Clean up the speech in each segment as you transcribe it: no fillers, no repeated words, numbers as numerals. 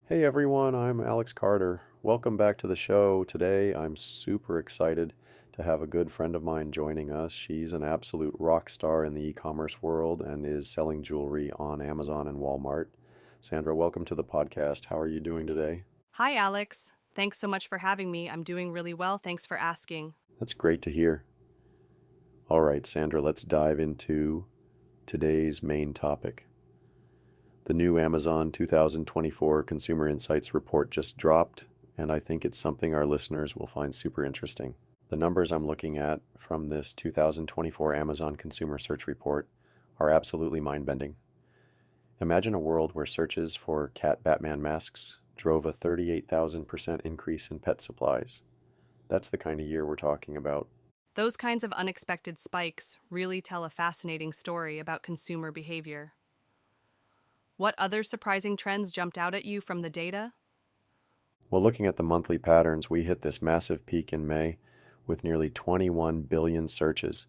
Hey everyone, I'm Alex Carter. Welcome back to the show. Today I'm super excited to have a good friend of mine joining us. She's an absolute rock star in the e-commerce world and is selling jewelry on Amazon and Walmart. Sandra, welcome to the podcast. How are you doing today? Hi, Alex. Thanks so much for having me. I'm doing really well. Thanks for asking. That's great to hear. All right, Sandra, let's dive into today's main topic. The new Amazon 2024 Consumer Insights report just dropped, and I think it's something our listeners will find super interesting. The numbers I'm looking at from this 2024 Amazon Consumer Search Report are absolutely mind-bending. Imagine a world where searches for cat Batman masks drove a 38,000% increase in pet supplies. That's the kind of year we're talking about. Those kinds of unexpected spikes really tell a fascinating story about consumer behavior. What other surprising trends jumped out at you from the data? Well, looking at the monthly patterns, we hit this massive peak in May with nearly 21 billion searches.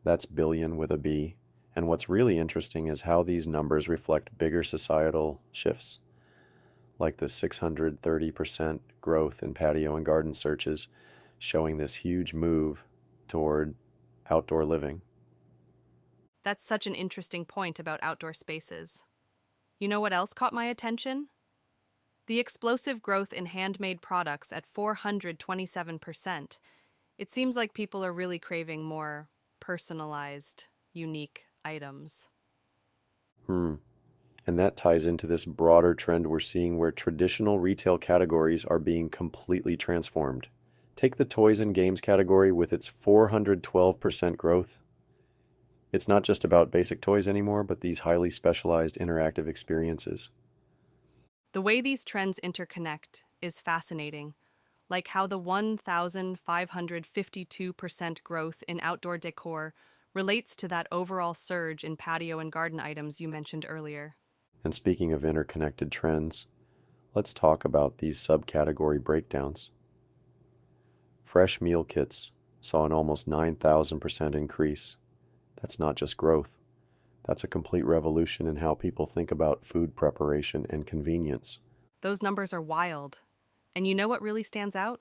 That's billion with a B. And what's really interesting is how these numbers reflect bigger societal shifts, like the 630% growth in patio and garden searches, showing this huge move toward outdoor living. That's such an interesting point about outdoor spaces. You know what else caught my attention? The explosive growth in handmade products at 427%. It seems like people are really craving more personalized, unique items. Hmm. And that ties into this broader trend we're seeing where traditional retail categories are being completely transformed. Take the toys and games category with its 412% growth. It's not just about basic toys anymore, but these highly specialized interactive experiences. The way these trends interconnect is fascinating, like how the 1,552% growth in outdoor decor relates to that overall surge in patio and garden items you mentioned earlier. And speaking of interconnected trends, let's talk about these subcategory breakdowns. Fresh meal kits saw an almost 9,000% increase. That's not just growth. That's a complete revolution in how people think about food preparation and convenience. Those numbers are wild. And you know what really stands out?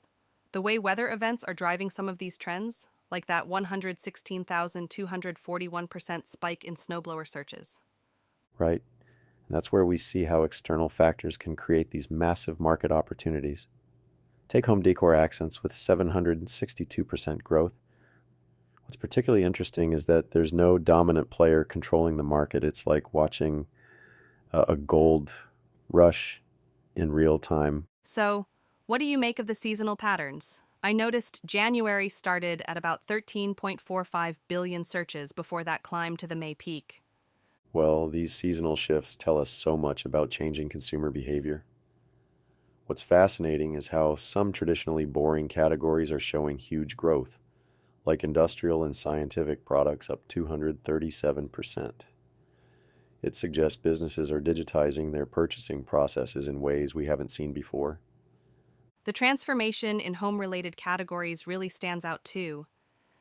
The way weather events are driving some of these trends, like that 116,241% spike in snowblower searches. Right? And that's where we see how external factors can create these massive market opportunities. Take home decor accents with 762% growth. What's particularly interesting is that there's no dominant player controlling the market. It's like watching a gold rush in real time. So, what do you make of the seasonal patterns? I noticed January started at about 13.45 billion searches before that climb to the May peak. Well, these seasonal shifts tell us so much about changing consumer behavior. What's fascinating is how some traditionally boring categories are showing huge growth, like industrial and scientific products up 237%. It suggests businesses are digitizing their purchasing processes in ways we haven't seen before. The transformation in home related categories really stands out too.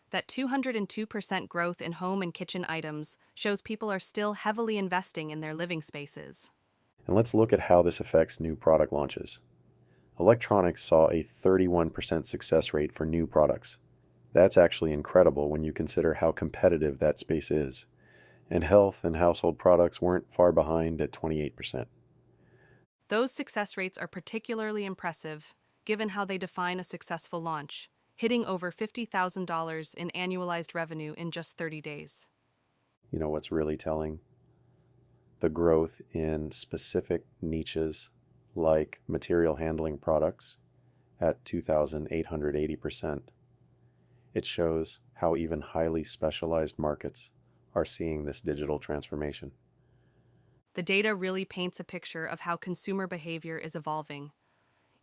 That 202% growth in home and kitchen items shows people are still heavily investing in their living spaces. And let's look at how this affects new product launches. Electronics saw a 31% success rate for new products. That's actually incredible when you consider how competitive that space is. And health and household products weren't far behind at 28%. Those success rates are particularly impressive, given how they define a successful launch, hitting over $50,000 in annualized revenue in just 30 days. You know what's really telling? The growth in specific niches like material handling products at 2,880%. It shows how even highly specialized markets are seeing this digital transformation. The data really paints a picture of how consumer behavior is evolving.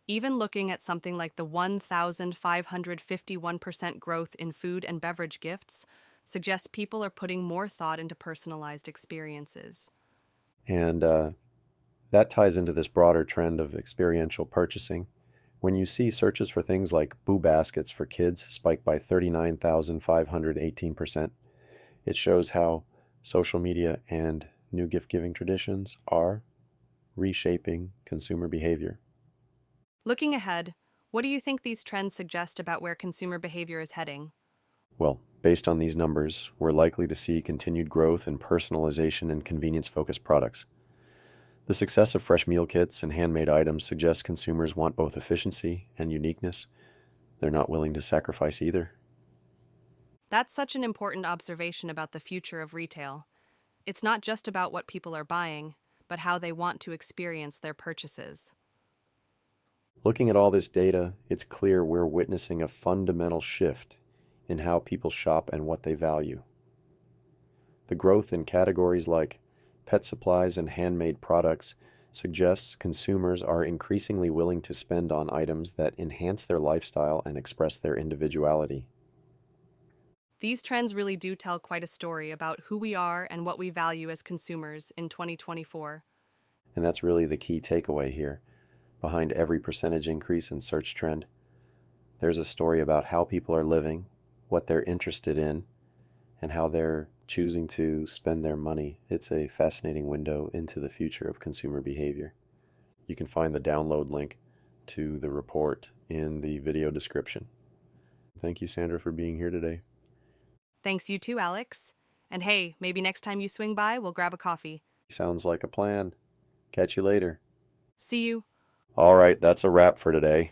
Even looking at something like the 1,551% growth in food and beverage gifts suggests people are putting more thought into personalized experiences. And that ties into this broader trend of experiential purchasing. When you see searches for things like boo baskets for kids spike by 39,518%, it shows how social media and new gift giving traditions are reshaping consumer behavior. Looking ahead, what do you think these trends suggest about where consumer behavior is heading? Well, based on these numbers, we're likely to see continued growth in personalization and convenience-focused products. The success of fresh meal kits and handmade items suggests consumers want both efficiency and uniqueness. They're not willing to sacrifice either. That's such an important observation about the future of retail. It's not just about what people are buying, but how they want to experience their purchases. Looking at all this data, it's clear we're witnessing a fundamental shift in how people shop and what they value. The growth in categories like pet supplies and handmade products suggests consumers are increasingly willing to spend on items that enhance their lifestyle and express their individuality. These trends really do tell quite a story about who we are and what we value as consumers in 2024. And that's really the key takeaway here. Behind every percentage increase in search trend, there's a story about how people are living, what they're interested in, and how they're choosing to spend their money. It's a fascinating window into the future of consumer behavior. You can find the download link to the report in the video description. Thank you, Sandra, for being here today. Thanks you too, Alex. And hey, maybe next time you swing by, we'll grab a coffee. Sounds like a plan. Catch you later. See you. All right, that's a wrap for today.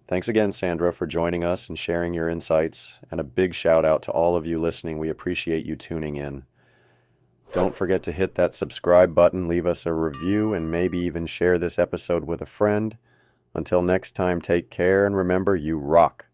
Thanks again, Sandra, for joining us and sharing your insights, and a big shout out to all of you listening. We appreciate you tuning in. Don't forget to hit that subscribe button, leave us a review, and maybe even share this episode with a friend. Until next time, take care, and remember, you rock.